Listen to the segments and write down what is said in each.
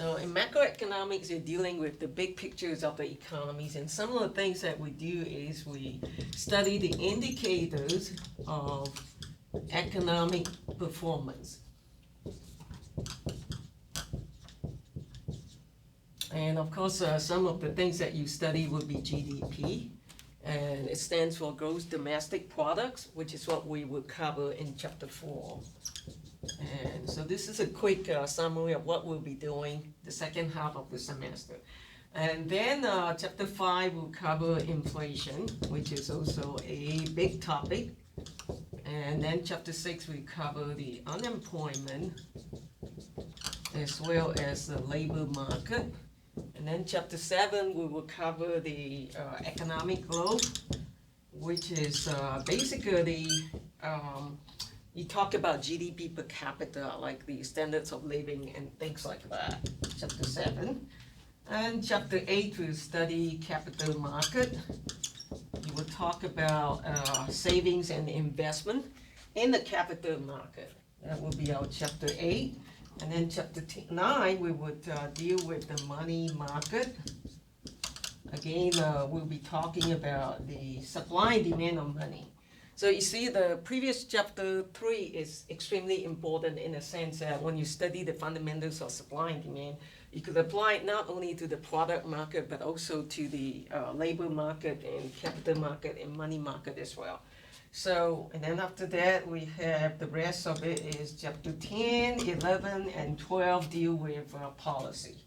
So in macroeconomics, you're dealing with the big pictures of the economies, and some of the things that we do is we study the indicators of economic performance. And of course, some of the things that you study will be GDP, and it stands for Gross Domestic Products, which is what we will cover in Chapter 4. And so this is a quick summary of what we'll be doing the second half of the semester. And then Chapter 5 will cover inflation, which is also a big topic. And then Chapter 6 will cover the unemployment as well as the labor market. And then Chapter 7 we will cover the economic growth, which is basically you talk about GDP per capita, like the standards of living and things like that, Chapter 7. And Chapter 8 will study capital market. You will talk about savings and investment in the capital market. That will be our Chapter 8. And then Chapter 9, we would deal with the money market. Again, we'll be talking about the supply and demand of money. So you see, the previous Chapter 3 is extremely important in the sense that when you study the fundamentals of supply and demand, you could apply it not only to the product market, but also to the labor market and capital market and money market as well. So, and then after that, we have the rest of it is Chapter 10, 11, and 12 deal with policy.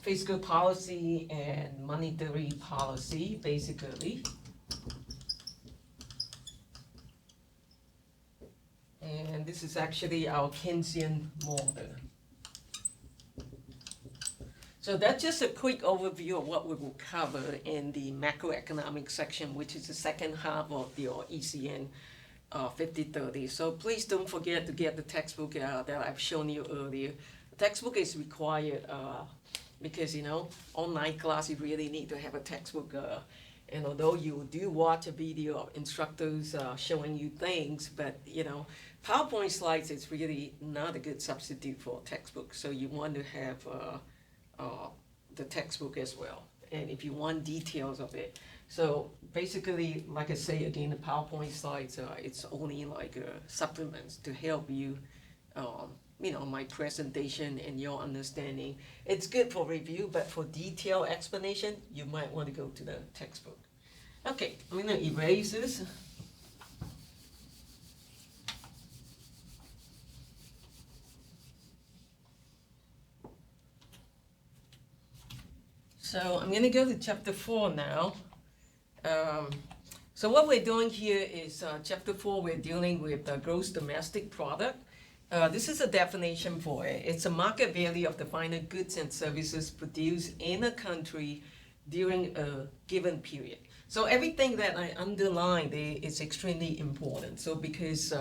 Fiscal policy and monetary policy, basically. And this is actually our Keynesian model. So that's just a quick overview of what we will cover in the macroeconomic section, which is the second half of your ECN 5030. So please don't forget to get the textbook that I've shown you earlier. The textbook is required because, online class, you really need to have a textbook. And although you do watch a video of instructors showing you things, but, PowerPoint slides is really not a good substitute for a textbook. So you want to have the textbook as well. And if you want details of it. So basically, like I say again, the PowerPoint slides, it's only like supplements to help you my presentation and your understanding. It's good for review, but for detailed explanation, you might want to go to the textbook. Okay, I'm going to erase this. So I'm going to go to Chapter 4 now. So what we're doing here is Chapter 4, we're dealing with the gross domestic product. This is a definition for it. It's a market value of the final goods and services produced in a country during a given period. So everything that I underlined there is extremely important. So because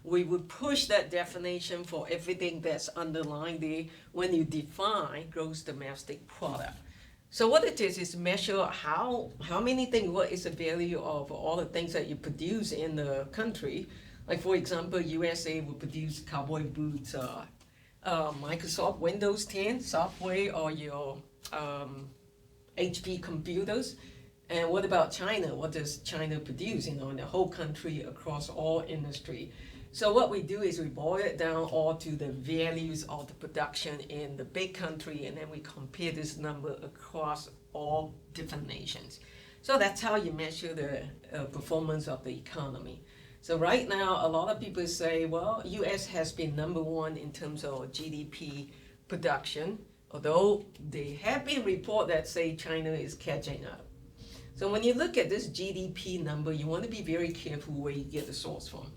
we would push that definition for everything that's underlined there when you define gross domestic product. So what it is measure how many things, what is the value of all the things that you produce in the country. Like for example, USA will produce cowboy boots, Microsoft Windows 10 software, or your HP computers. And what about China? What does China produce, in the whole country across all industry? So what we do is we boil it down all to the values of the production in the big country, and then we compare this number across all different nations. So that's how you measure the performance of the economy. So right now, a lot of people say, well, US has been number one in terms of GDP production, although there have been reports that say China is catching up. So when you look at this GDP number, you want to be very careful where you get the source from.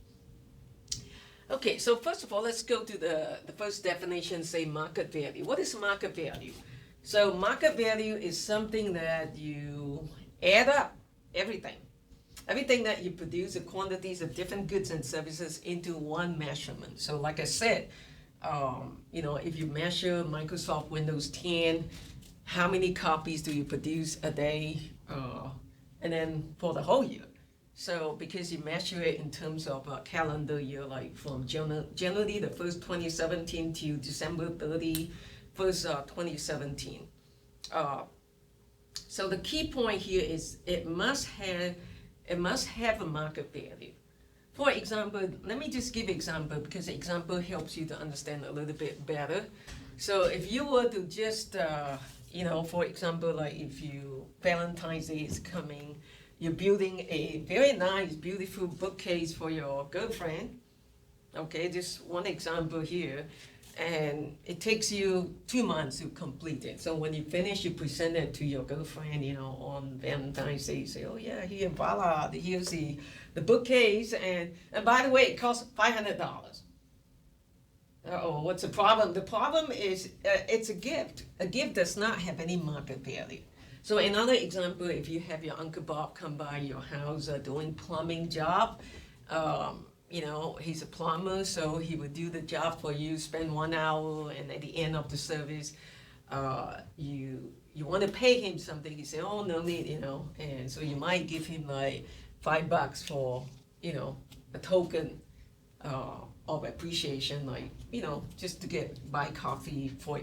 Okay, so first of all, let's go to the first definition, say market value. What is market value? So market value is something that you add up everything that you produce, the quantities of different goods and services into one measurement. So like I said, if you measure Microsoft Windows 10, how many copies do you produce a day, and then for the whole year? So because you measure it in terms of a calendar year, like from January the 1st, 2017 to December 31st, 2017. So the key point here is it must have a market value. For example, let me just give example because the example helps you to understand a little bit better. So if you were to just, for example, like if Valentine's Day is coming, you're building a very nice, beautiful bookcase for your girlfriend. Okay, just one example here. And it takes you 2 months to complete it. So when you finish, you present it to your girlfriend, on Valentine's Day. You say, oh yeah, here, voila, here's the bookcase. And by the way, it costs $500. Uh-oh, what's the problem? The problem is it's a gift. A gift does not have any market value. So another example, if you have your Uncle Bob come by your house doing plumbing job, he's a plumber, so he would do the job for you, spend 1 hour, and at the end of the service, you want to pay him something. You say, oh, no need, and so you might give him like $5 for, a token of appreciation, like, just to buy coffee for,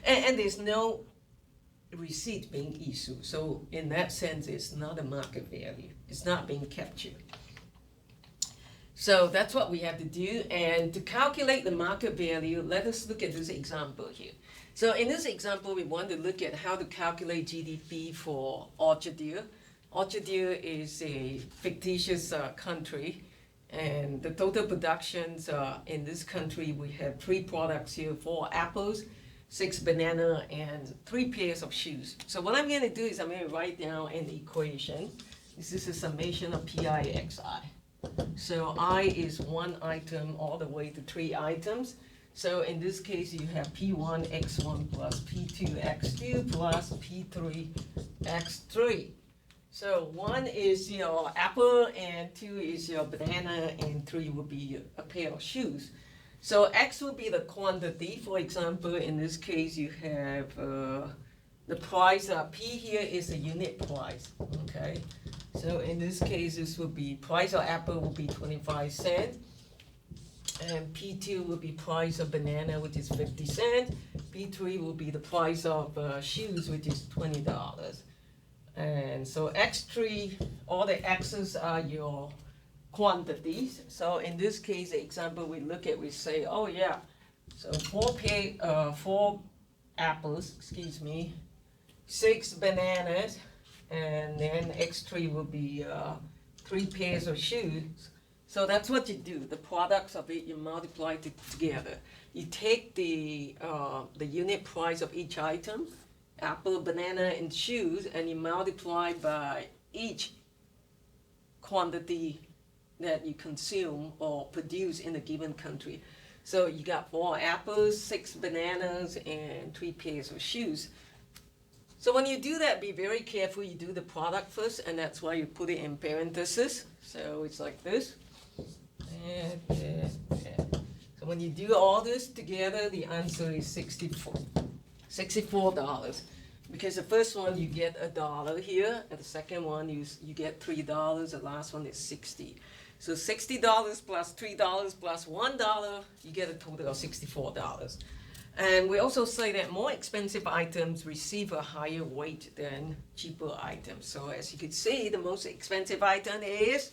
and there's no receipt being issued. So in that sense, it's not a market value. It's not being captured. So that's what we have to do. And to calculate the market value, let us look at this example here. So in this example, we want to look at how to calculate GDP for Orchardville. Orchardville is a fictitious country, and the total productions in this country, we have 3 products here: 4 apples, 6 banana, and 3 pairs of shoes. So what I'm going to do is I'm going to write down an equation. This is a summation of PIXI. So I is 1 item all the way to 3 items. So in this case, you have P1x1 plus P2x2 plus P3x3. So 1 is your apple, and 2 is your banana, and 3 will be a pair of shoes. So X will be the quantity. For example, in this case, you have the price. P here is the unit price. Okay. So in this case, this will be price of apple will be 25 cents. And P2 will be price of banana, which is 50 cents. P3 will be the price of shoes, which is $20. And so X3, all the X's are your quantities. So in this case, the example we look at, we say, oh yeah, so 4 apples, 6 bananas, and then X3 will be 3 pairs of shoes. So that's what you do. The products of it, you multiply together. You take the unit price of each item, apple, banana, and shoes, and you multiply by each quantity that you consume or produce in a given country. So you got 4 apples, 6 bananas, and 3 pairs of shoes. So when you do that, be very careful. You do the product first, and that's why you put it in parentheses. So it's like this. So when you do all this together, the answer is $64. Because the first one you get $1 here, and the second one you get $3. The last one is 60. So $60 plus $3 plus $1, you get a total of $64. And we also say that more expensive items receive a higher weight than cheaper items. So as you can see, the most expensive item is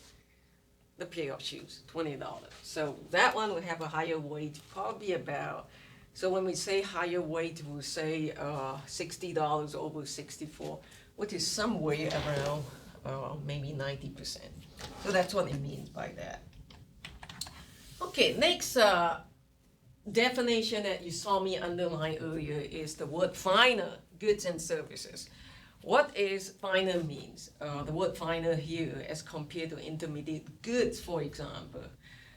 the pair of shoes, $20. So that one will have a higher weight, probably about, so when we say higher weight, we'll say $60 over 64, which is somewhere around maybe 90%. So that's what it means by that. Okay, next definition that you saw me underline earlier is the word finer, goods and services. What is finer means? The word finer here as compared to intermediate goods, for example.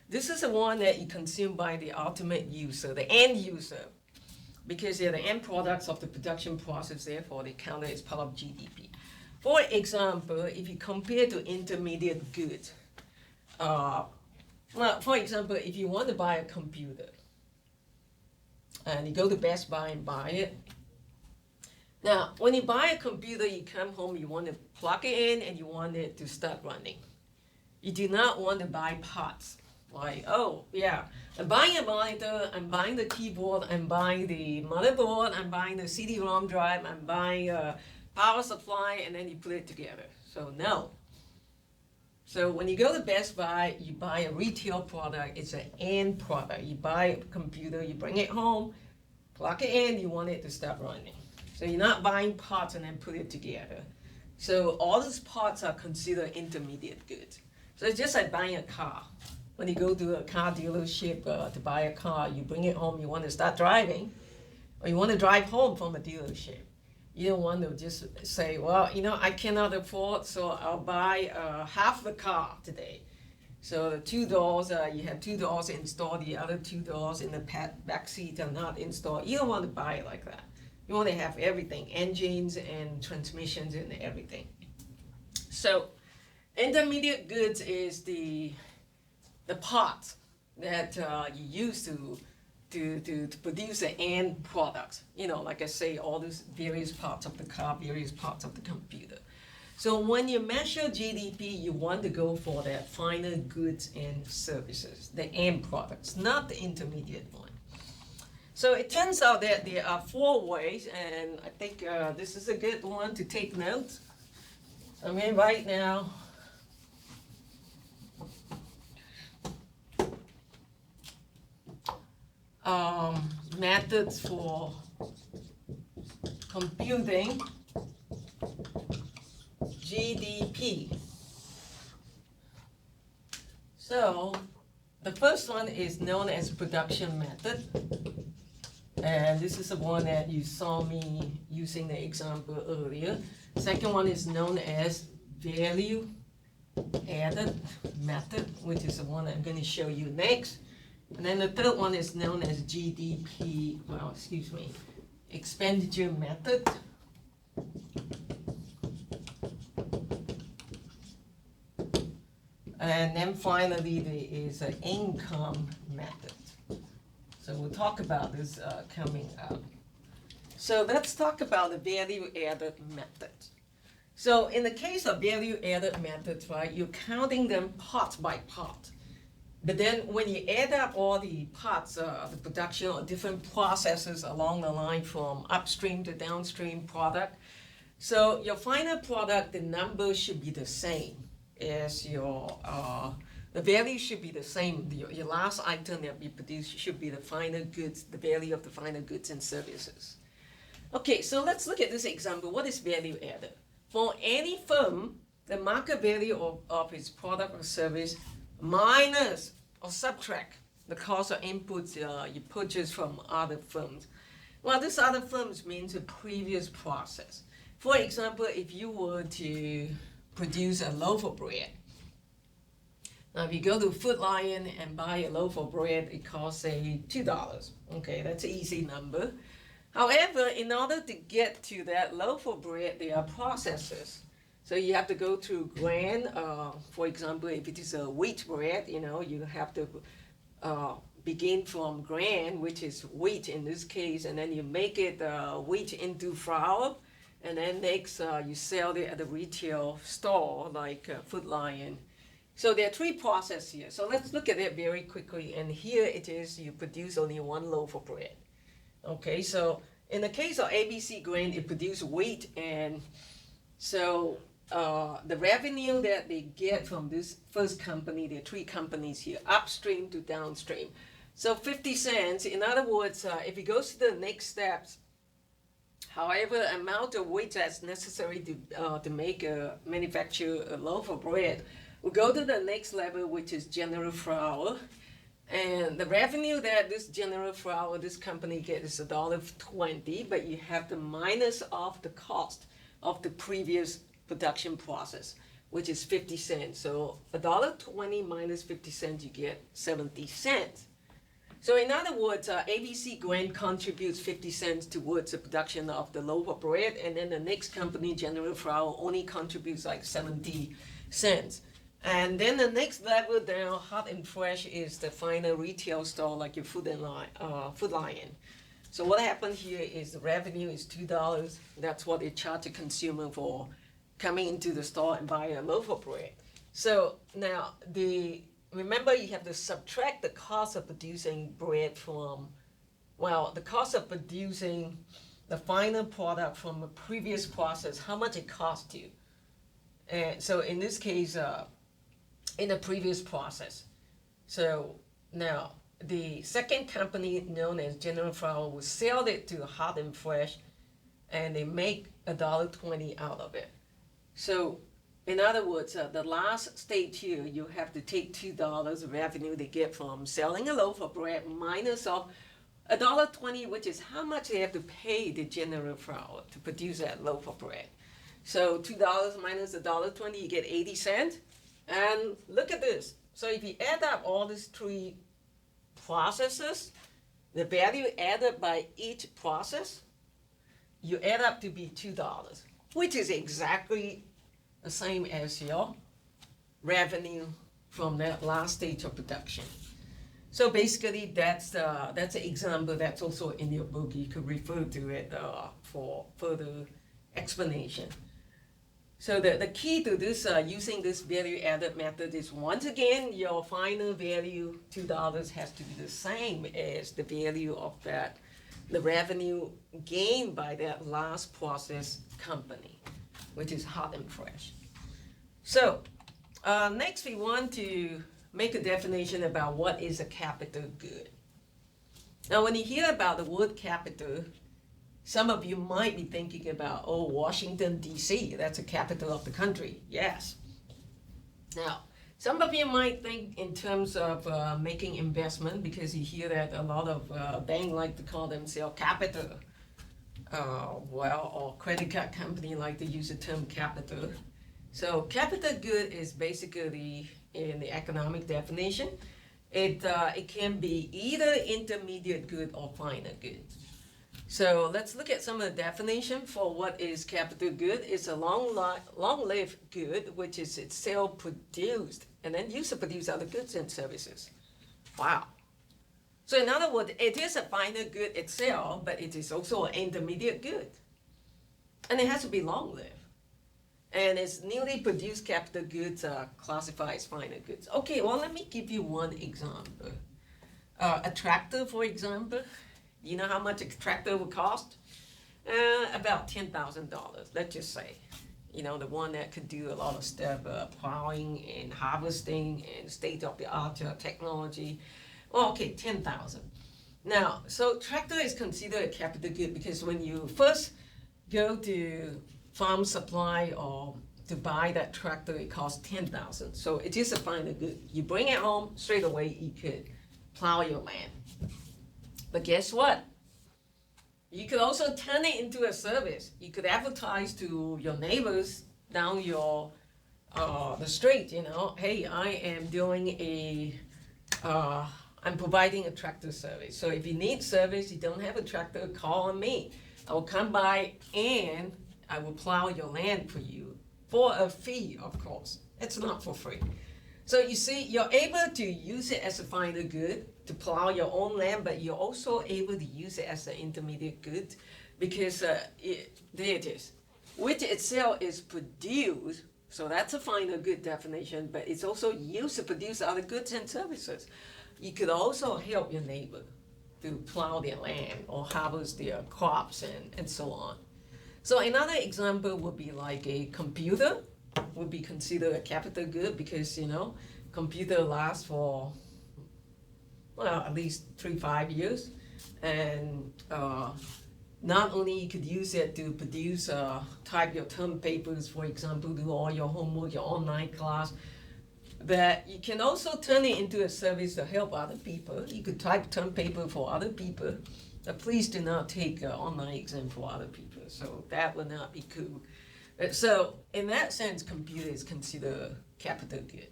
This is the one that you consume by the ultimate user, the end user, because they're the end products of the production process, therefore they count as part of GDP. For example, if you compare to intermediate goods, for example, if you want to buy a computer, and you go to Best Buy and buy it. Now, when you buy a computer, you come home, you want to plug it in, and you want it to start running. You do not want to buy parts. Like, oh yeah, I'm buying a monitor, I'm buying the keyboard, I'm buying the motherboard, I'm buying the CD-ROM drive, I'm buying a power supply, and then you put it together. So no. So when you go to Best Buy, you buy a retail product, it's an end product. You buy a computer, you bring it home, plug it in, you want it to start running. So you're not buying parts and then put it together. So all these parts are considered intermediate goods. So it's just like buying a car. When you go to a car dealership to buy a car, you bring it home, you want to start driving, or you want to drive home from a dealership. You don't want to just say, well, I cannot afford, so I'll buy half the car today. So the 2 doors, you have 2 doors installed, the other 2 doors in the back seat are not installed. You don't want to buy it like that. You want to have everything, engines and transmissions and everything. So intermediate goods is the parts that you use to produce the end products. Like I say, all these various parts of the car, various parts of the computer. So when you measure GDP, you want to go for that final goods and services, the end products, not the intermediate one. So it turns out that there are 4 ways, and I think this is a good one to take notes. I mean, right now, methods for computing GDP. So the first one is known as production method. And this is the one that you saw me using the example earlier. Second one is known as value added method, which is the one I'm going to show you next. And then the third one is known as expenditure method. And then finally, there is an income method. So we'll talk about this coming up. So let's talk about the value-added method. So in the case of value-added methods, right, you're counting them part by part. But then when you add up all the parts of the production or different processes along the line from upstream to downstream product, so your final product, the number should be the same as the value should be the same. Your last item that we produce should be the final goods, the value of the final goods and services. Okay, so let's look at this example. What is value added? For any firm, the market value of its product or service minus or subtract the cost of inputs you purchase from other firms. Well, this other firms means a previous process. For example, if you were to produce a loaf of bread, now if you go to Food Lion and buy a loaf of bread, it costs say $2. Okay, that's an easy number. However, in order to get to that loaf of bread, there are processes. So you have to go through grain. For example, if it is a wheat bread, you have to begin from grain, which is wheat in this case, and then you make it wheat into flour, and then next you sell it at a retail store like Food Lion. So there are 3 processes here. So let's look at it very quickly. And here it is, you produce only 1 loaf of bread. Okay, so in the case of ABC Grain, it produced wheat, and so the revenue that they get from this first company, there are 3 companies here, upstream to downstream. So 50 cents, in other words, if it goes to the next steps, however amount of wheat that's necessary to manufacture a loaf of bread, we'll go to the next level, which is general flour. And the revenue that this general flour, this company gets is $1.20, but you have to minus off the cost of the previous production process, which is 50 cents. So $1.20 minus 50 cents, you get 70 cents. So in other words, ABC Grain contributes 50 cents towards the production of the loaf of bread, and then the next company, General Flour, only contributes like 70 cents. And then the next level down, hot and fresh, is the final retail store like your Food Lion. So what happened here is the revenue is $2. That's what they charge the consumer for coming into the store and buying a loaf of bread. So now remember you have to subtract the cost of producing bread from, well, the cost of producing the final product from a previous process, how much it cost you. And so in this case, in the previous process. So now the second company known as General Flour will sell it to Hot and Fresh, and they make $1.20 out of it. So in other words, the last stage here, you have to take $2 of revenue they get from selling a loaf of bread minus of $1.20, which is how much they have to pay the General Flour to produce that loaf of bread. So $2 minus $1.20, you get 80 cents. And look at this. So if you add up all these three processes, the value added by each process, you add up to be $2, which is exactly the same as your revenue from that last stage of production. So basically, that's an example that's also in your book. You could refer to it for further explanation. So the key to this, using this value added method is, once again, your final value, $2, has to be the same as the value of the revenue gained by that last process company, which is Hot and Fresh. So next we want to make a definition about what is a capital good. Now when you hear about the word capital, some of you might be thinking about, oh, Washington, D.C., that's the capital of the country. Yes. Now, some of you might think in terms of making investment, because you hear that a lot of banks like to call themselves capital. Or credit card company like to use the term capital. So capital good is basically, in the economic definition, it can be either intermediate good or final good. So let's look at some of the definition for what is capital good. It's a long-lived good, which is itself produced and then used to produce other goods and services. Wow. So in other words, it is a final good itself, but it is also an intermediate good. And it has to be long-lived. And its newly produced capital goods are classified as final goods. Okay, well, let me give you one example. A tractor, for example. You know how much a tractor would cost? About $10,000, let's just say. You know, the one that could do a lot of stuff, plowing and harvesting and state-of-the-art technology. Well, okay, 10,000. Now, so tractor is considered a capital good because when you first go to farm supply or to buy that tractor, it costs 10,000. So it is a final good. You bring it home, straight away you could plow your land. But guess what? You could also turn it into a service. You could advertise to your neighbors down the street, you know, hey, I am doing I'm providing a tractor service. So if you need service, you don't have a tractor, call on me. I will come by and I will plow your land for you for a fee, of course. It's not for free. So you see, you're able to use it as a final good to plow your own land, but you're also able to use it as an intermediate good because there it is, which itself is produced. So that's a final good definition, but it's also used to produce other goods and services. You could also help your neighbor to plow their land or harvest their crops and so on. So another example would be like a computer would be considered a capital good because, you know, computer lasts for, well, at least 3-5 years. And not only you could use it to produce, type your term papers, for example, do all your homework, your online class, but you can also turn it into a service to help other people. You could type term paper for other people, but please do not take an online exam for other people. So that would not be cool. So in that sense, computer is considered capital good.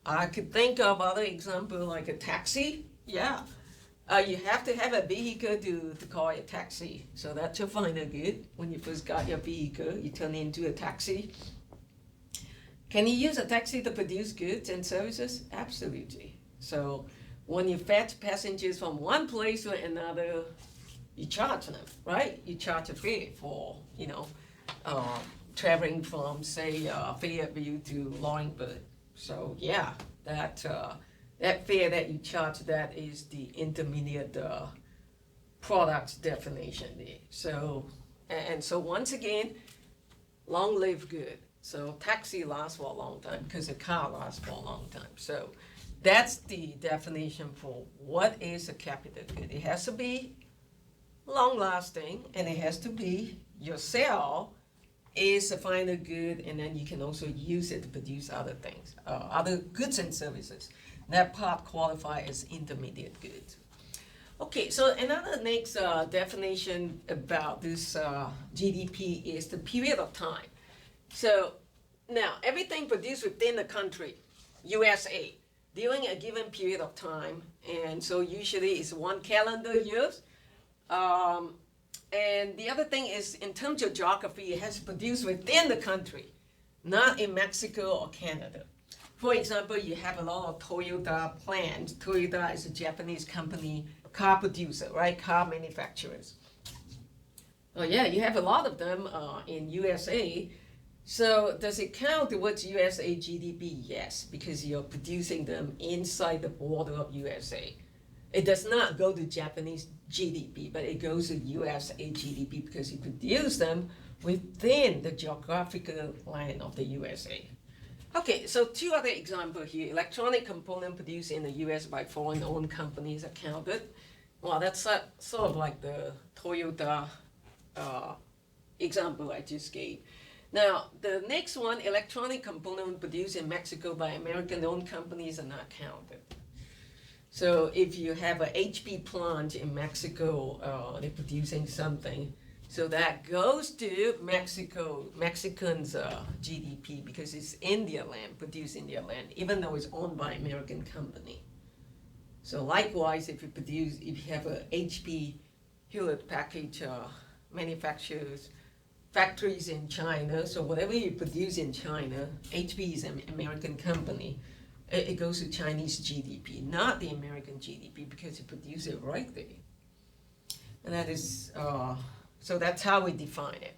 I could think of other examples like a taxi. Yeah, you have to have a vehicle to call it a taxi. So that's your final good. When you first got your vehicle, you turn it into a taxi. Can you use a taxi to produce goods and services? Absolutely. So when you fetch passengers from one place to another, you charge them, right? You charge a fare for, traveling from, say, Fayetteville to Lawrenceburg. So yeah, that fare that you charge, that is the intermediate products definition there. So, and so once again, long live good. So taxi lasts for a long time because a car lasts for a long time. So that's the definition for what is a capital good. It has to be long lasting, and it has to be your sale is a final good, and then you can also use it to produce other things, other goods and services. That part qualify as intermediate goods. Okay, so another next definition about this GDP is the period of time. So now everything produced within the country, USA, during a given period of time, and so usually it's 1 calendar year. And the other thing is, in terms of geography, it has to produce within the country, not in Mexico or Canada. For example, you have a lot of Toyota plants. Toyota is a Japanese company, car producer, right? Car manufacturers. Oh yeah, you have a lot of them in USA. So does it count towards USA GDP? Yes, because you're producing them inside the border of USA. It does not go to Japanese GDP, but it goes to USA GDP because you produce them within the geographical land of the USA. Okay, so two other examples here. Electronic component produced in the US by foreign-owned companies are counted. Well, that's sort of like the Toyota example I just gave. Now, the next one, electronic component produced in Mexico by American-owned companies are not counted. So if you have a HP plant in Mexico, they're producing something, so that goes to Mexicans' GDP because it's in their land, produced in their land, even though it's owned by American company. So likewise, if you have a HP Hewlett Packard manufacturers factories in China, so whatever you produce in China, HP is an American company. It goes to Chinese GDP, not the American GDP, because you produce it right there. And that is, so that's how we define it.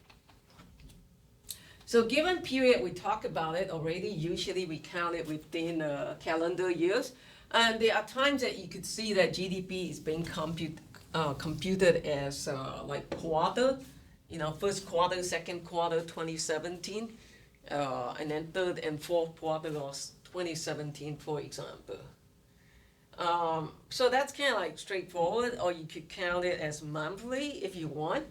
So given period, we talked about it already. Usually we count it within calendar years. And there are times that you could see that GDP is being computed as like quarter, first quarter, second quarter, 2017, and then third and fourth quarter was 2017, for example. So that's kind of like straightforward, or you could count it as monthly if you want.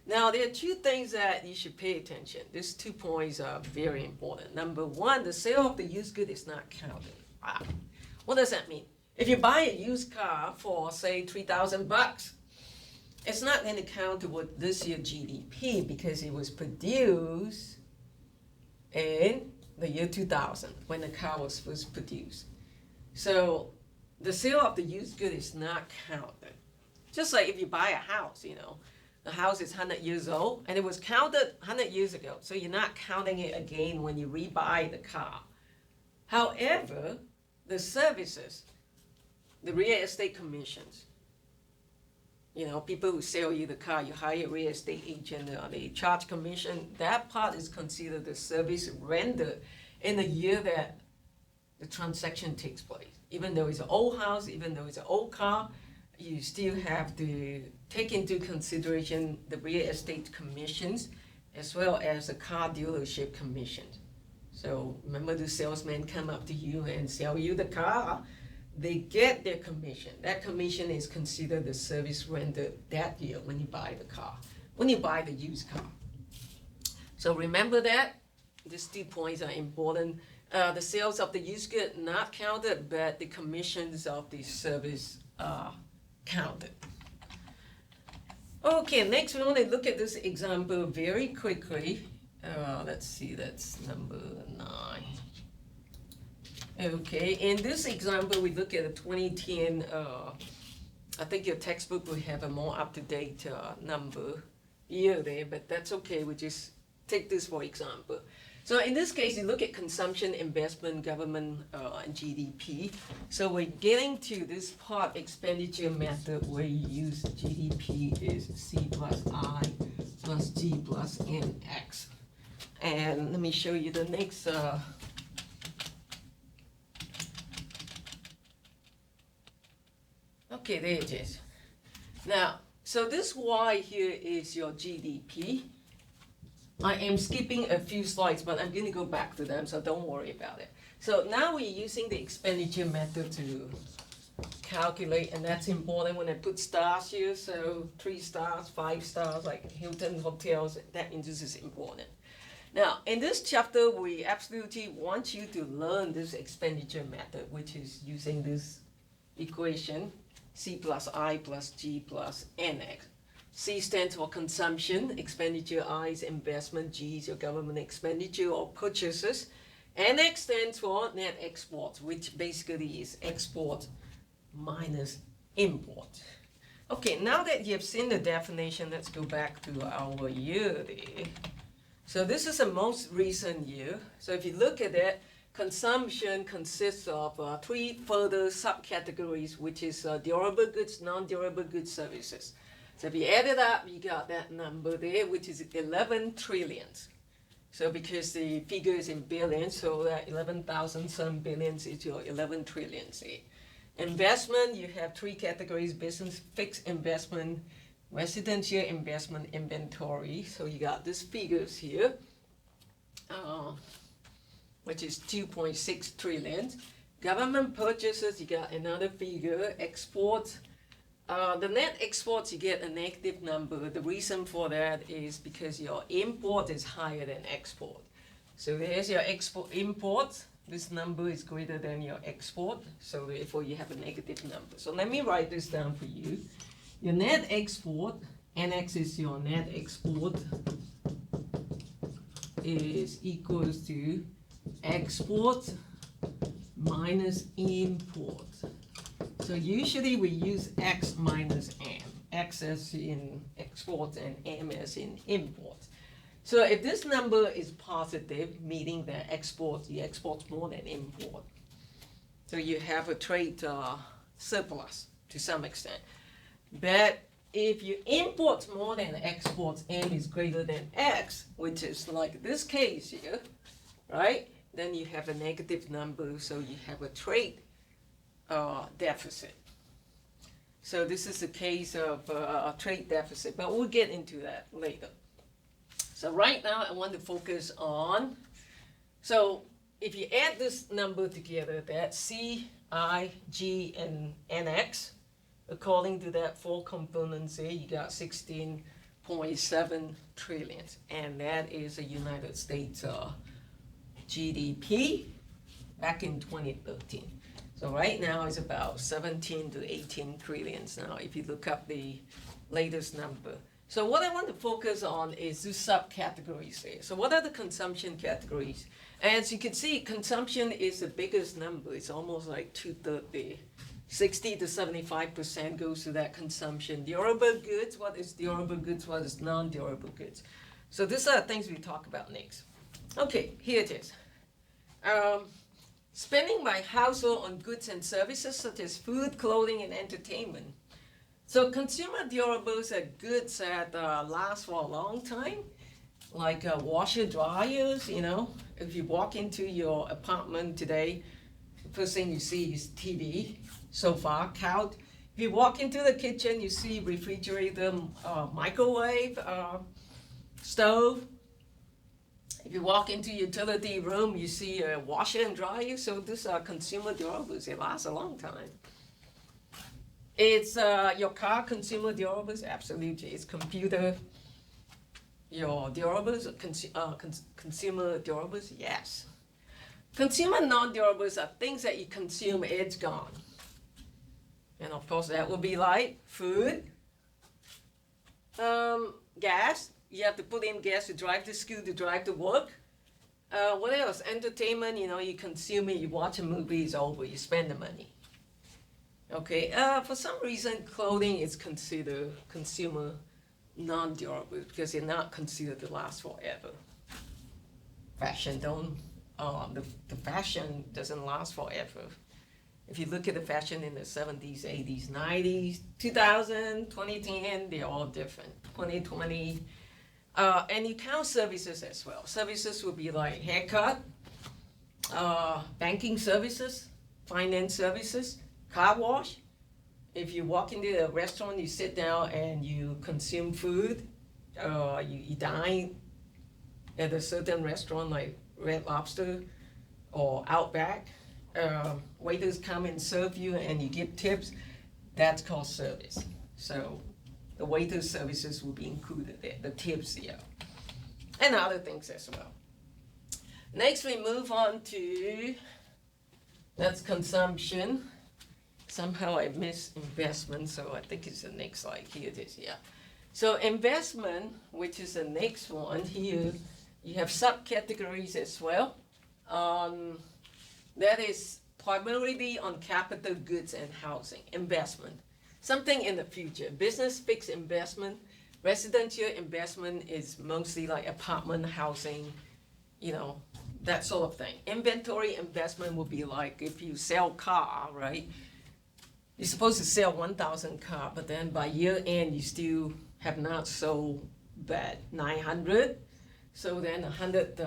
Now, there are two things that you should pay attention. These 2 points are very important. Number one, the sale of the used good is not counted. Wow. What does that mean? If you buy a used car for, say, $3,000, it's not going to count toward this year's GDP because it was produced in the year 2000 when the car was first produced. So the sale of the used good is not counted. Just like if you buy a house, the house is 100 years old and it was counted 100 years ago. So you're not counting it again when you rebuy the car. However, the services, the real estate commissions, people who sell you the car, you hire a real estate agent, they charge commission. That part is considered the service rendered in the year that the transaction takes place. Even though it's an old house, even though it's an old car, you still have to take into consideration the real estate commissions as well as the car dealership commissions. So remember, the salesman come up to you and sell you the car, they get their commission. That commission is considered the service rendered that year when you buy the car, when you buy the used car. So remember that. These 2 points are important. The sales of the used good not counted, but the commissions of the service are counted. Okay, next we want to look at this example very quickly. Let's see, that's number 9. Okay, in this example, we look at a 2010, I think your textbook will have a more up-to-date year there, but that's okay, we just take this for example. So in this case, you look at consumption, investment, government, and GDP. So we're getting to this part, expenditure method, where you use GDP is C plus I plus G plus NX. And let me show you the next Okay, there it is. Now, so this Y here is your GDP. I am skipping a few slides, but I'm going to go back to them, so don't worry about it. So now we're using the expenditure method to calculate, and that's important when I put stars here. So 3 stars, 5 stars, like Hilton hotels, that means this is important. Now, in this chapter, we absolutely want you to learn this expenditure method, which is using this equation, C plus I plus G plus NX. C stands for consumption, expenditure, I is investment, G is your government expenditure or purchases. NX stands for net exports, which basically is export minus import. Okay, now that you've seen the definition, let's go back to our year there. So this is the most recent year. So if you look at it, consumption consists of 3 further subcategories, which is durable goods, non-durable goods, services. So if you add it up, you got that number there, which is 11 trillions. So because the figure is in billions, so that 11,000 some billions is your 11 trillions there. Investment, you have 3 categories: business, fixed investment, residential investment, inventory. So you got these figures here, which is 2.6 trillion. Government purchases, you got another figure. Exports, the net exports, you get a negative number. The reason for that is because your import is higher than export. So there's your import. This number is greater than your export, so therefore you have a negative number. So let me write this down for you. Your net export, NX is your net export, is equals to export minus import. So usually we use X minus M. X as in export and M as in import. So if this number is positive, meaning that you export more than import, so you have a trade surplus to some extent. But if you import more than export, M is greater than X, which is like this case here, right? Then you have a negative number, so you have a trade deficit. So this is a case of a trade deficit, but we'll get into that later. So right now I want to focus on, so if you add this number together, that's C, I, G, and NX, according to that 4 components here, you got 16.7 trillion, and that is the United States GDP back in 2013. So right now it's about 17 to 18 trillions now if you look up the latest number. So what I want to focus on is the subcategories there. So what are the consumption categories? As you can see, consumption is the biggest number. It's almost like 2/3 there. 60 to 75% goes to that consumption. Durable goods, what is durable goods, what is non-durable goods? So these are the things we talk about next. Okay, here it is. Spending by household on goods and services such as food, clothing, and entertainment. So consumer durables are goods that last for a long time, like washer dryers, you know. If you walk into your apartment today, the first thing you see is TV, sofa, couch. If you walk into the kitchen, you see refrigerator, microwave, stove. If you walk into utility room, you see a washer and dryer. So these are consumer durables. They last a long time. It's your car consumer durables, absolutely. It's computer, your durables, consumer durables, yes. Consumer non-durables are things that you consume, it's gone. And of course that will be like food, gas. You have to put in gas to drive to school, to drive to work. What else? Entertainment, you know, you consume it, you watch a movie, it's over, you spend the money. Okay, for some reason, clothing is considered consumer non-durable because they're not considered to last forever. Fashion the fashion doesn't last forever. If you look at the fashion in the 70s, 80s, 90s, 2000, 2010, they're all different. 2020, and you count services as well. Services will be like haircut, banking services, finance services, car wash, if you walk into a restaurant, you sit down and you consume food, you dine at a certain restaurant like Red Lobster or Outback, waiters come and serve you and you give tips, that's called service. So the waiter's services will be included there, the tips, yeah, and other things as well. Next, we move on to, that's consumption. Somehow I missed investment, so I think it's the next slide. Here it is, yeah. So investment, which is the next one here, you have subcategories as well. That is primarily on capital goods and housing, investment. Something in the future, business fixed investment, residential investment is mostly like apartment housing, you know, that sort of thing. Inventory investment will be like if you sell car, right? You're supposed to sell 1,000 car, but then by year end, you still have not sold that 900. So then 100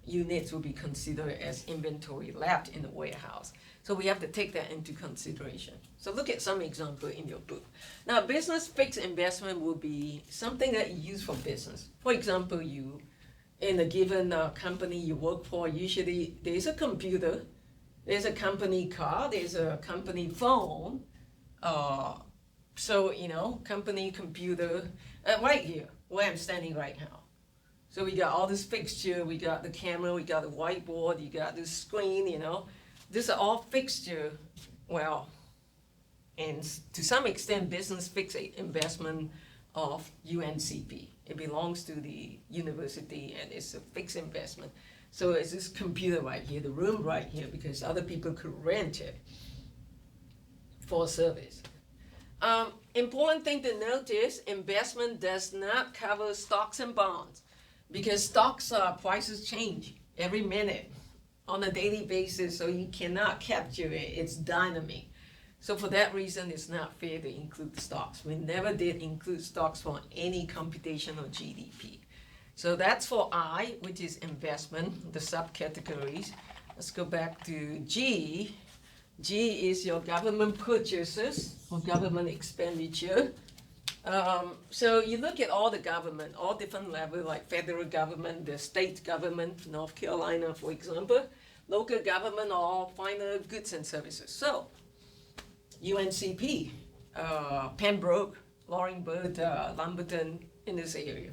units will be considered as inventory left in the warehouse. So we have to take that into consideration. So look at some example in your book. Now, business fixed investment will be something that you use for business. For example, you, in a given company you work for, usually there's a computer, there's a company car, there's a company phone. So, you know, company computer, right here, where I'm standing right now. So we got all this fixture, we got the camera, we got the whiteboard, you got the screen, you know. These are all fixture, well, and to some extent, business fixed investment of UNCP. It belongs to the university and it's a fixed investment. So it's this computer right here, the room right here, because other people could rent it for service. Important thing to notice, investment does not cover stocks and bonds because stocks prices change every minute on a daily basis, so you cannot capture it. It's dynamic. So for that reason, it's not fair to include stocks. We never did include stocks for any computation of GDP. So that's for I, which is investment, the subcategories. Let's go back to G. G is your government purchases or government expenditure. So you look at all the government, all different levels, like federal government, the state government, North Carolina, for example, local government, all final goods and services. So UNCP, Pembroke, Loringburg, Lumberton, in this area.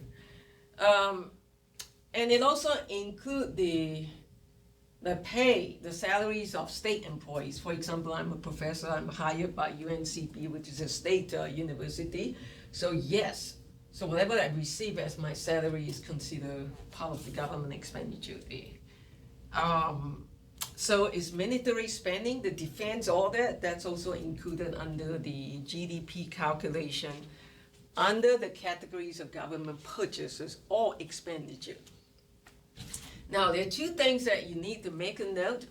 And it also includes the pay, the salaries of state employees. For example, I'm a professor, I'm hired by UNCP, which is a state university. So yes, so whatever I receive as my salary is considered part of the government expenditure there. So is military spending, the defense, all that, that's also included under the GDP calculation, under the categories of government purchases or expenditure. Now, there are two things that you need to make a note.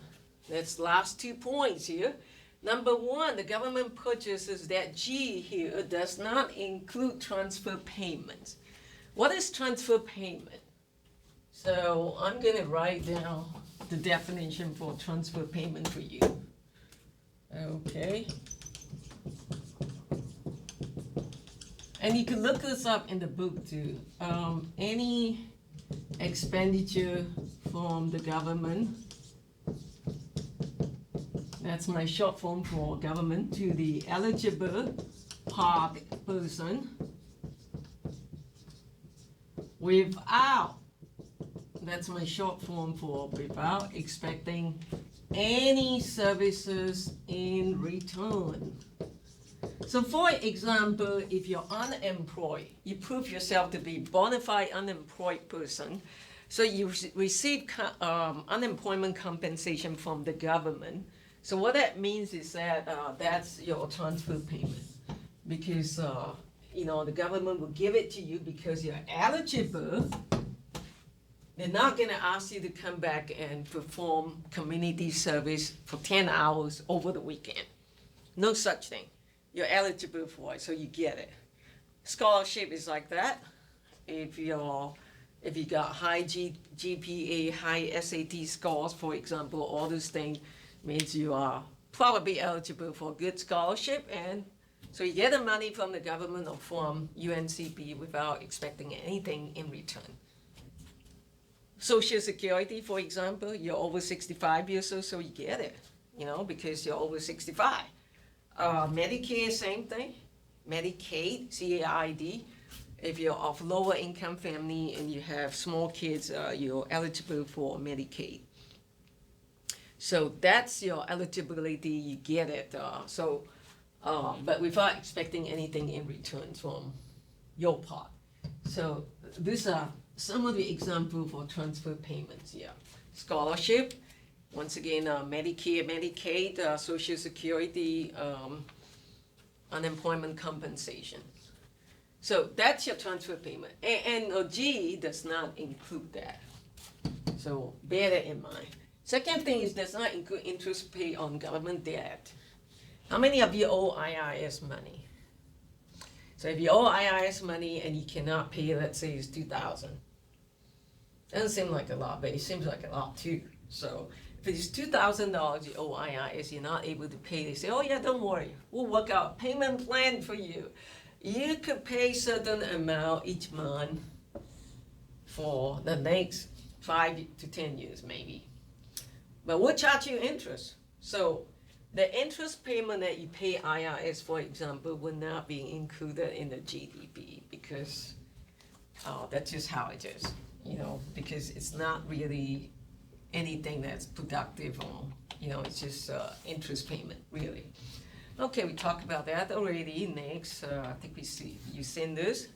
That's last 2 points here. Number one, the government purchases, that G here does not include transfer payments. What is transfer payment? So I'm going to write down the definition for transfer payment for you. Okay. And you can look this up in the book too. Any expenditure from the government, that's my short form for government, to the eligible park person without, that's my short form for without expecting any services in return. So for example, if you're unemployed, you prove yourself to be bona fide unemployed person, so you receive unemployment compensation from the government. So what that means is that that's your transfer payment, because you know, the government will give it to you because you're eligible. They're not going to ask you to come back and perform community service for 10 hours over the weekend. No such thing. You're eligible for it, so you get it. Scholarship is like that. If you got high GPA, high SAT scores, for example, all those things means you are probably eligible for a good scholarship, and So you get the money from the government or from UNCP without expecting anything in return. Social Security, for example, you're over 65 years old, so you get it, because you're over 65. Medicare, same thing. Medicaid, CAID, if you're of lower income family and you have small kids, you're eligible for Medicaid. So that's your eligibility, you get it. But without expecting anything in return from your part. So these are some of the examples for transfer payments here. Scholarship, once again, Medicare, Medicaid, Social Security, unemployment compensation. So that's your transfer payment. And G does not include that. So bear that in mind. Second thing is does not include interest paid on government debt. How many of you owe IRS money? So if you owe IRS money and you cannot pay, let's say it's $2,000. Doesn't seem like a lot, but it seems like a lot too. So if it's $2,000 you owe IRS, you're not able to pay, they say, oh yeah, don't worry, we'll work out a payment plan for you. You could pay certain amount each month for the next 5 to 10 years maybe. But we'll charge you interest. So the interest payment that you pay IRS, for example, will not be included in the GDP because that's just how it is, because it's not really anything that's productive or, it's just interest payment, really. Okay, we talked about that already. Next, I think you seen this.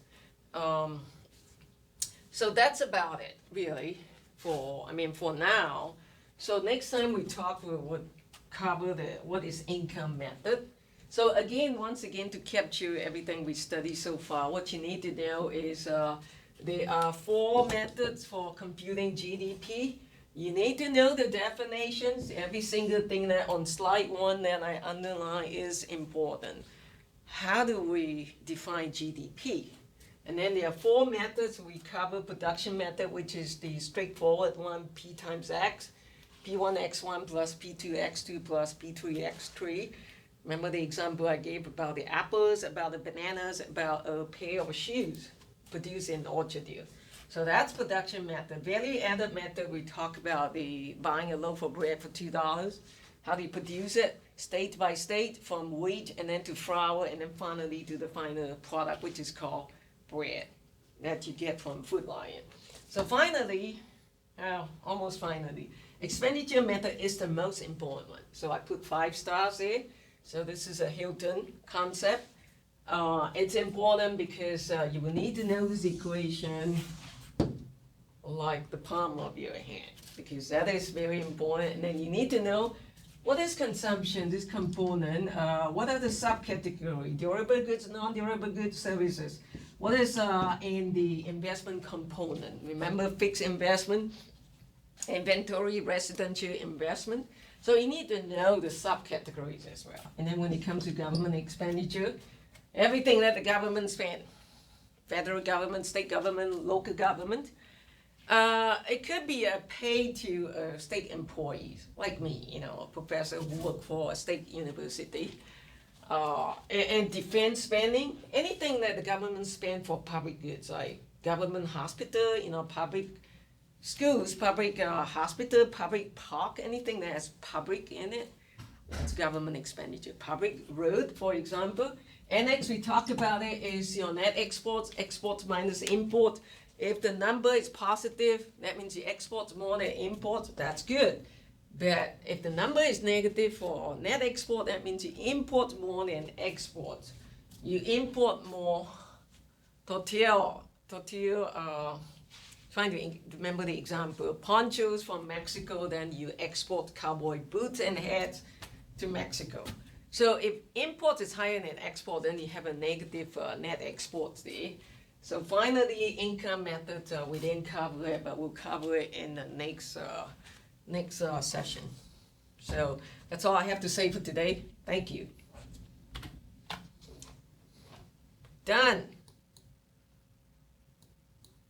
So that's about it, really, for now. So next time we talk, we'll cover what is income method. So again, once again, to capture everything we studied so far, what you need to know is there are 4 methods for computing GDP. You need to know the definitions. Every single thing that on slide 1 that I underline is important. How do we define GDP? And then there are 4 methods. We cover production method, which is the straightforward one, P times X. P1x1 plus P2x2 plus P3x3. Remember the example I gave about the apples, about the bananas, about a pair of shoes produced in orchard here. So that's production method. Value added method, we talk about the buying a loaf of bread for $2. How do you produce it? State by state, from wheat and then to flour and then finally to the final product, which is called bread that you get from Food Lion. So finally, almost finally, expenditure method is the most important one. So I put 5 stars there. So this is a Hilton concept. It's important because you will need to know this equation like the palm of your hand, because that is very important. And then you need to know what is consumption, this component, what are the subcategories, durable goods, non-durable goods, services. What is in the investment component? Remember fixed investment, inventory, residential investment. So you need to know the subcategories as well. And then when it comes to government expenditure, everything that the government spends, federal government, state government, local government, it could be a pay to state employees, like me, a professor who work for a state university. And defense spending, anything that the government spend for public goods, like government hospital, public schools, public hospital, public park, anything that has public in it, that's government expenditure. Public road, for example. And next we talked about it is your net exports, exports minus import. If the number is positive, that means you export more than import, that's good. But if the number is negative for net export, that means you import more than export. You import more tortilla, trying to remember the example, ponchos from Mexico, then you export cowboy boots and hats to Mexico. So if import is higher than export, then you have a negative net exports there. So finally, income method, we didn't cover it, but we'll cover it in the next session. So that's all I have to say for today. Thank you. Done.